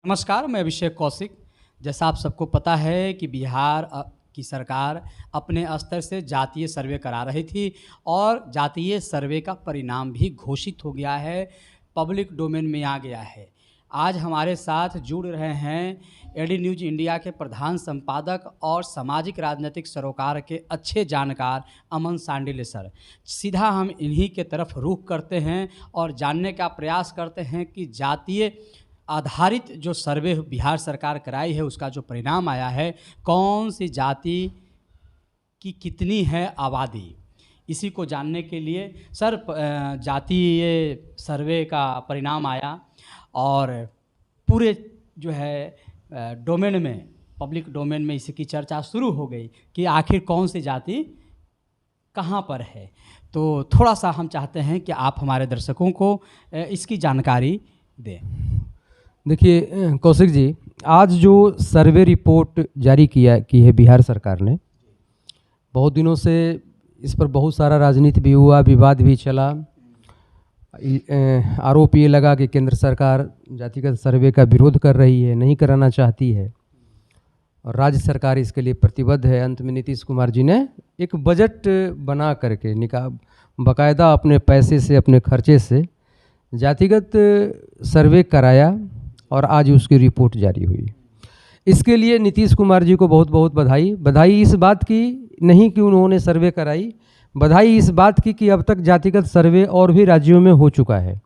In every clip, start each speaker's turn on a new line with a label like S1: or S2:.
S1: नमस्कार, मैं अभिषेक कौशिक। जैसा आप सबको पता है कि बिहार की सरकार अपने स्तर से जातीय सर्वे करा रही थी और जातीय सर्वे का परिणाम भी घोषित हो गया है, पब्लिक डोमेन में आ गया है। आज हमारे साथ जुड़ रहे हैं एडी न्यूज़ इंडिया के प्रधान संपादक और सामाजिक राजनीतिक सरोकार के अच्छे जानकार अमन सांडिल्य सर। सीधा हम इन्हीं के तरफ रुख करते हैं और जानने का प्रयास करते हैं कि जातीय आधारित जो सर्वे बिहार सरकार कराई है उसका जो परिणाम आया है, कौन सी जाति की कितनी है आबादी, इसी को जानने के लिए सर जातीय सर्वे का परिणाम आया और पूरे जो है डोमेन में, पब्लिक डोमेन में इसकी चर्चा शुरू हो गई कि आखिर कौन सी जाति कहाँ पर है। तो थोड़ा सा हम चाहते हैं कि आप हमारे दर्शकों को इसकी जानकारी दें।
S2: देखिए कौशिक जी, आज जो सर्वे रिपोर्ट जारी की है बिहार सरकार ने, बहुत दिनों से इस पर बहुत सारा राजनीति भी हुआ, विवाद भी चला। आरोप ये लगा कि केंद्र सरकार जातिगत सर्वे का विरोध कर रही है, नहीं कराना चाहती है और राज्य सरकार इसके लिए प्रतिबद्ध है। अंत में नीतीश कुमार जी ने एक बजट बना करके बाकायदा अपने पैसे से, अपने खर्चे से जातिगत सर्वे कराया और आज उसकी रिपोर्ट जारी हुई। इसके लिए नीतीश कुमार जी को बहुत बहुत बधाई। बधाई इस बात की नहीं कि उन्होंने सर्वे कराई, बधाई इस बात की कि अब तक जातिगत सर्वे और भी राज्यों में हो चुका है।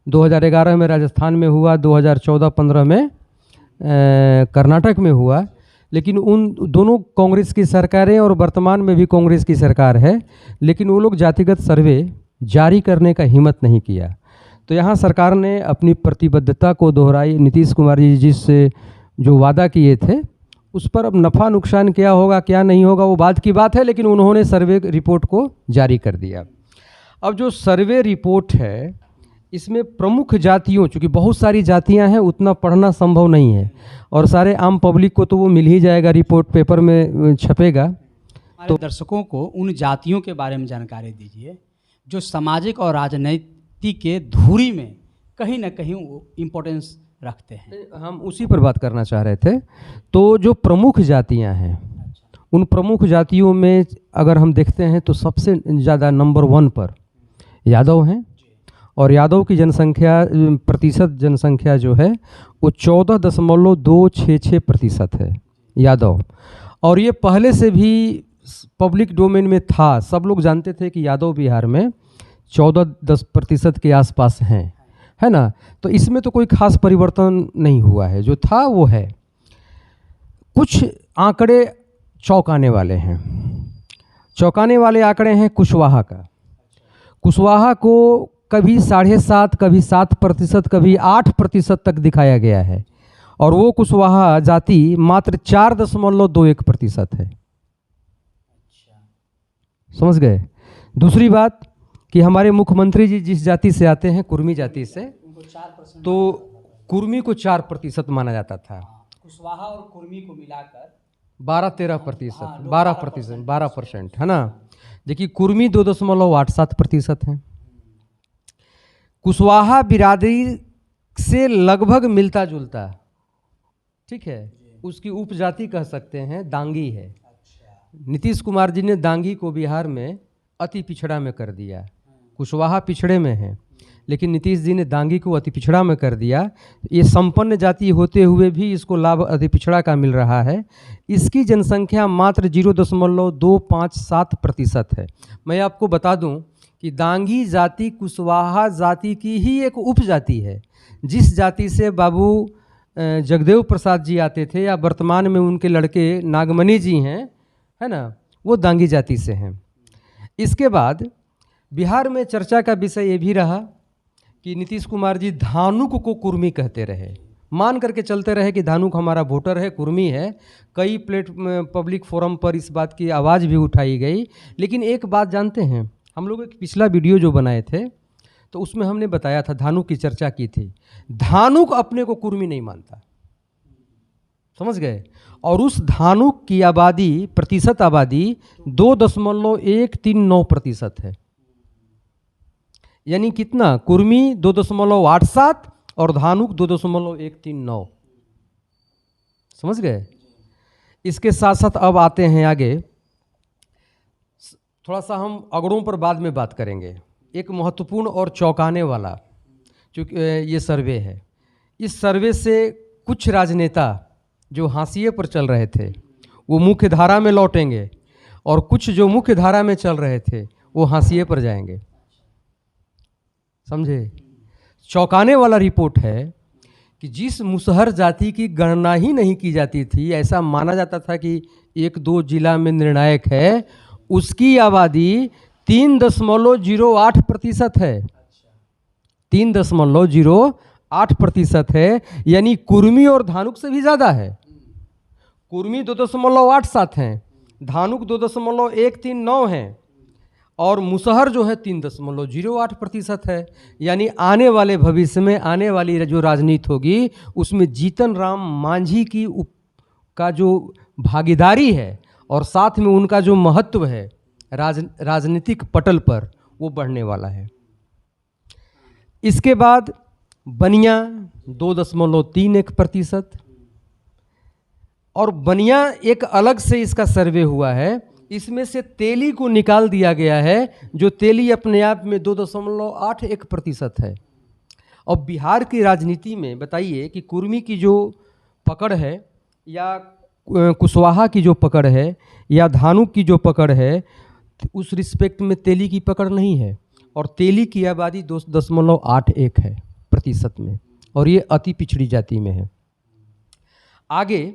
S2: 2011 में राजस्थान में हुआ, 2014-15 में कर्नाटक में हुआ, लेकिन उन दोनों कांग्रेस की सरकारें और वर्तमान में भी कांग्रेस की सरकार है, लेकिन वो लोग जातिगत सर्वे जारी करने का हिम्मत नहीं किया। तो यहाँ सरकार ने अपनी प्रतिबद्धता को दोहराई। नीतीश कुमार जी जिस जो वादा किए थे उस पर अब नफ़ा नुकसान क्या होगा क्या नहीं होगा वो बात की बात है, लेकिन उन्होंने सर्वे रिपोर्ट को जारी कर दिया। अब जो सर्वे रिपोर्ट है इसमें प्रमुख जातियों, चूँकि बहुत सारी जातियां हैं, उतना पढ़ना संभव नहीं है और सारे आम पब्लिक को तो वो मिल ही जाएगा, रिपोर्ट पेपर में छपेगा।
S1: तो दर्शकों को उन जातियों के बारे में जानकारी दीजिए जो सामाजिक और राजनीतिक के धुरी में कहीं ना कहीं इम्पोर्टेंस रखते हैं।
S2: हम उसी पर बात करना चाह रहे थे। तो जो प्रमुख जातियां हैं, उन प्रमुख जातियों में अगर हम देखते हैं तो सबसे ज़्यादा नंबर 1 पर यादव हैं और यादव की जनसंख्या, प्रतिशत जनसंख्या जो है वो 14.266% है यादव। और ये पहले से भी पब्लिक डोमेन में था, सब लोग जानते थे कि यादव बिहार में 14-10% के आसपास हैं, है ना। तो इसमें तो कोई खास परिवर्तन नहीं हुआ है, जो था वो है। कुछ आंकड़े चौंकाने वाले हैं। चौंकाने वाले आंकड़े हैं कुशवाहा का। कुशवाहा को कभी 7.5, कभी 7%, कभी 8% तक दिखाया गया है और वो कुशवाहा जाति मात्र 4.21% है। समझ गए। दूसरी बात कि हमारे मुख्यमंत्री जी जिस जाति से आते हैं, कुर्मी जाति से, तो कुर्मी को 4% माना जाता था।
S1: कुशवाहा और कुर्मी को मिलाकर
S2: 12-13%, 12%, है ना। देखिए कुर्मी 2.87% है। कुशवाहा बिरादरी से लगभग मिलता जुलता, ठीक है, उसकी उपजाति कह सकते हैं, दांगी है। नीतीश कुमार जी ने दांगी को बिहार में अति पिछड़ा में कर दिया। कुशवाहा पिछड़े में है, लेकिन नीतीश जी ने दांगी को अति पिछड़ा में कर दिया। ये संपन्न जाति होते हुए भी इसको लाभ अति पिछड़ा का मिल रहा है। इसकी जनसंख्या मात्र 0.257% है। मैं आपको बता दूं कि दांगी जाति कुशवाहा जाति की ही एक उपजाति है। जिस जाति से बाबू जगदेव प्रसाद जी आते थे या वर्तमान में उनके लड़के नागमणि जी हैं, है ना, वो दांगी जाति से हैं। इसके बाद बिहार में चर्चा का विषय ये भी रहा कि नीतीश कुमार जी धानुक को कुर्मी कहते रहे, मान करके चलते रहे कि धानुक हमारा वोटर है, कुर्मी है। कई पब्लिक फोरम पर इस बात की आवाज़ भी उठाई गई। लेकिन एक बात जानते हैं, हम लोग एक पिछला वीडियो जो बनाए थे तो उसमें हमने बताया था, धानुक की चर्चा की थी। धानुक अपने को कुर्मी नहीं मानता, समझ गए। और उस धानुक की आबादी, प्रतिशत आबादी 2.139% है। यानी कितना? कुर्मी 2.87 और धानुक 2.139। समझ गए। इसके साथ साथ अब आते हैं आगे, थोड़ा सा हम अगड़ों पर बाद में बात करेंगे। एक महत्वपूर्ण और चौंकाने वाला चूँकि ये सर्वे है, इस सर्वे से कुछ राजनेता जो हाशिए पर चल रहे थे वो मुख्य धारा में लौटेंगे, और कुछ जो मुख्य धारा में चल रहे थे वो हाशिए पर जाएंगे। समझे। चौंकाने वाला रिपोर्ट है कि जिस मुसहर जाति की गणना ही नहीं की जाती थी, ऐसा माना जाता था कि 1-2 जिला में निर्णायक है, उसकी आबादी 3.08% है। 3.08% है, यानी कुर्मी और धानुक से भी ज़्यादा है। कुर्मी 2.87 हैं, धानुक 2.139 हैं, और मुसहर जो है 3.08% है। यानी आने वाले भविष्य में आने वाली जो राजनीति होगी उसमें जीतन राम मांझी की का जो भागीदारी है और साथ में उनका जो महत्व है राजनीतिक पटल पर, वो बढ़ने वाला है। इसके बाद बनिया 2.31%, और बनिया एक अलग से इसका सर्वे हुआ है, इसमें से तेली को निकाल दिया गया है, जो तेली अपने आप में 2.81% है। और बिहार की राजनीति में बताइए कि कुर्मी की जो पकड़ है, या कुशवाहा की जो पकड़ है, या धानुक की जो पकड़ है, उस रिस्पेक्ट में तेली की पकड़ नहीं है। और तेली की आबादी 2.81 है प्रतिशत में, और ये अति पिछड़ी जाति में है। आगे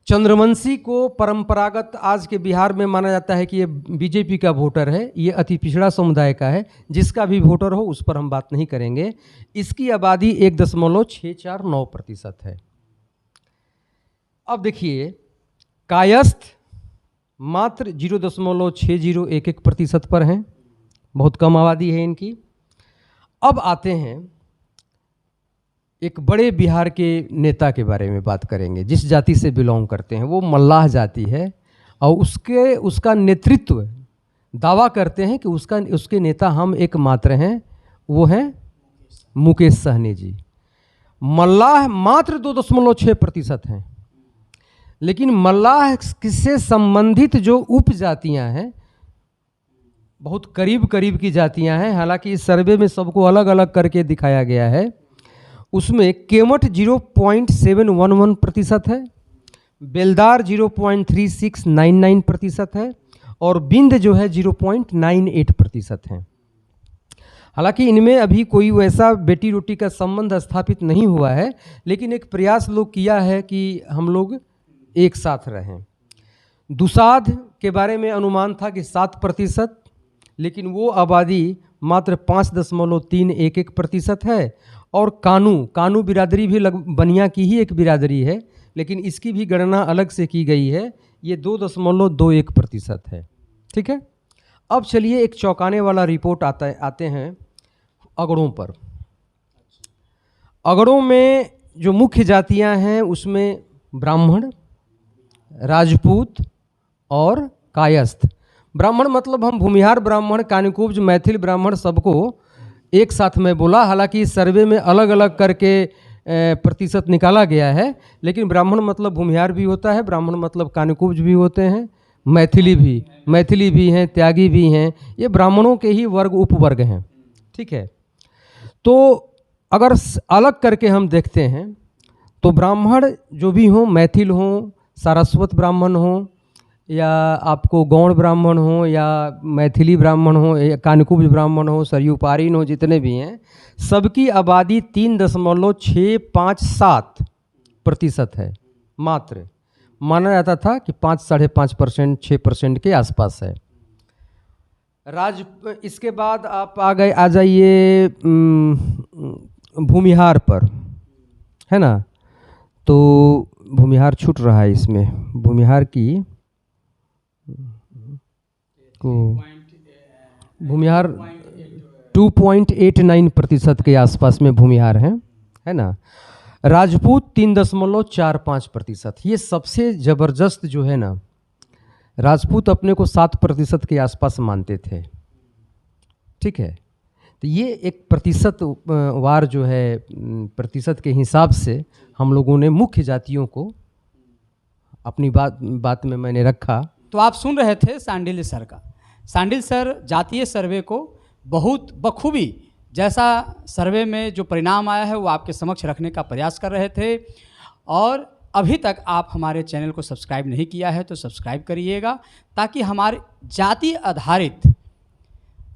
S2: चंद्रवंशी को परंपरागत आज के बिहार में माना जाता है कि ये बीजेपी का वोटर है, ये अति पिछड़ा समुदाय का है। जिसका भी वोटर हो उस पर हम बात नहीं करेंगे। इसकी आबादी 1.649% है। अब देखिए कायस्थ मात्र 0.6011% पर हैं, बहुत कम आबादी है इनकी। अब आते हैं एक बड़े बिहार के नेता के बारे में बात करेंगे, जिस जाति से बिलोंग करते हैं, वो मल्लाह जाति है, और उसका नेतृत्व दावा करते हैं कि उसके नेता हम एकमात्र हैं, वो हैं मुकेश सहनी जी। मल्लाह मात्र 2.6% हैं, लेकिन मल्लाह से संबंधित जो उपजातियां हैं बहुत करीब करीब की जातियां हैं। हालांकि इस सर्वे में सबको अलग अलग करके दिखाया गया है। उसमें केमठ 0.711% है, बेलदार 0.3699% है, और बिंद जो है 0.98% है। हालांकि इनमें अभी कोई वैसा बेटी रोटी का संबंध स्थापित नहीं हुआ है, लेकिन एक प्रयास लोग किया है कि हम लोग एक साथ रहें। दुसाध के बारे में अनुमान था कि 7%, लेकिन वो आबादी मात्र 5.311% है। और कानू बिरादरी भी बनिया की ही एक बिरादरी है, लेकिन इसकी भी गणना अलग से की गई है, ये 2.21% है। ठीक है। अब चलिए एक चौंकाने वाला रिपोर्ट आते हैं अगड़ों पर। अगड़ों में जो मुख्य जातियां हैं उसमें ब्राह्मण, राजपूत और कायस्थ। ब्राह्मण मतलब हम भूमिहार ब्राह्मण, कानिकुब्ज, मैथिल ब्राह्मण सबको एक साथ में बोला। हालांकि इस सर्वे में अलग अलग करके प्रतिशत निकाला गया है, लेकिन ब्राह्मण मतलब भूमिहार भी होता है, ब्राह्मण मतलब कानिकुब्ज भी होते हैं, मैथिली भी हैं, त्यागी भी हैं। ये ब्राह्मणों के ही वर्ग उपवर्ग हैं। ठीक है। तो अगर अलग करके हम देखते हैं तो ब्राह्मण जो भी हों, मैथिल हों, सारस्वत ब्राह्मण हों, या आपको गौड़ ब्राह्मण हो, या मैथिली ब्राह्मण हो, या कानिकुब्ज ब्राह्मण हो, सरयूपारीन हो, जितने भी हैं, सबकी आबादी 3.657% है। मात्र माना जाता था कि 5-5.5%, 6% के आसपास है। इसके बाद आप आ जाइए भूमिहार पर, है ना। तो भूमिहार छूट रहा है इसमें। भूमिहार की भूमिहार 2.89% के आसपास में भूमिहार हैं, है ना। राजपूत 3.45%। ये सबसे ज़बरदस्त जो है ना, राजपूत अपने को 7% के आसपास मानते थे। ठीक है। तो ये एक प्रतिशत वार जो है, प्रतिशत के हिसाब से हम लोगों ने मुख्य जातियों को अपनी बात में मैंने रखा।
S1: तो आप सुन रहे थे सांडिल्य सर का। सांडिल्य सर जातीय सर्वे को बहुत बखूबी, जैसा सर्वे में जो परिणाम आया है वो आपके समक्ष रखने का प्रयास कर रहे थे। और अभी तक आप हमारे चैनल को सब्सक्राइब नहीं किया है तो सब्सक्राइब करिएगा, ताकि हमारे जाति आधारित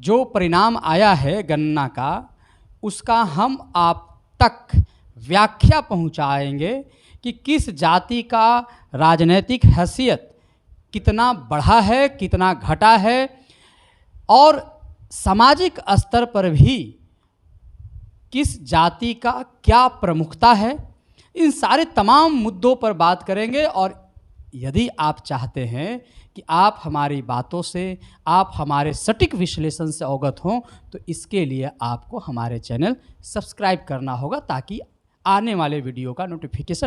S1: जो परिणाम आया है गणना का, उसका हम आप तक व्याख्या पहुंचाएंगे कि किस जाति का राजनीतिक हैसियत कितना बढ़ा है, कितना घटा है, और सामाजिक स्तर पर भी किस जाति का क्या प्रमुखता है। इन सारे तमाम मुद्दों पर बात करेंगे। और यदि आप चाहते हैं कि आप हमारी बातों से, आप हमारे सटीक विश्लेषण से अवगत हों, तो इसके लिए आपको हमारे चैनल सब्सक्राइब करना होगा, ताकि आने वाले वीडियो का नोटिफिकेशन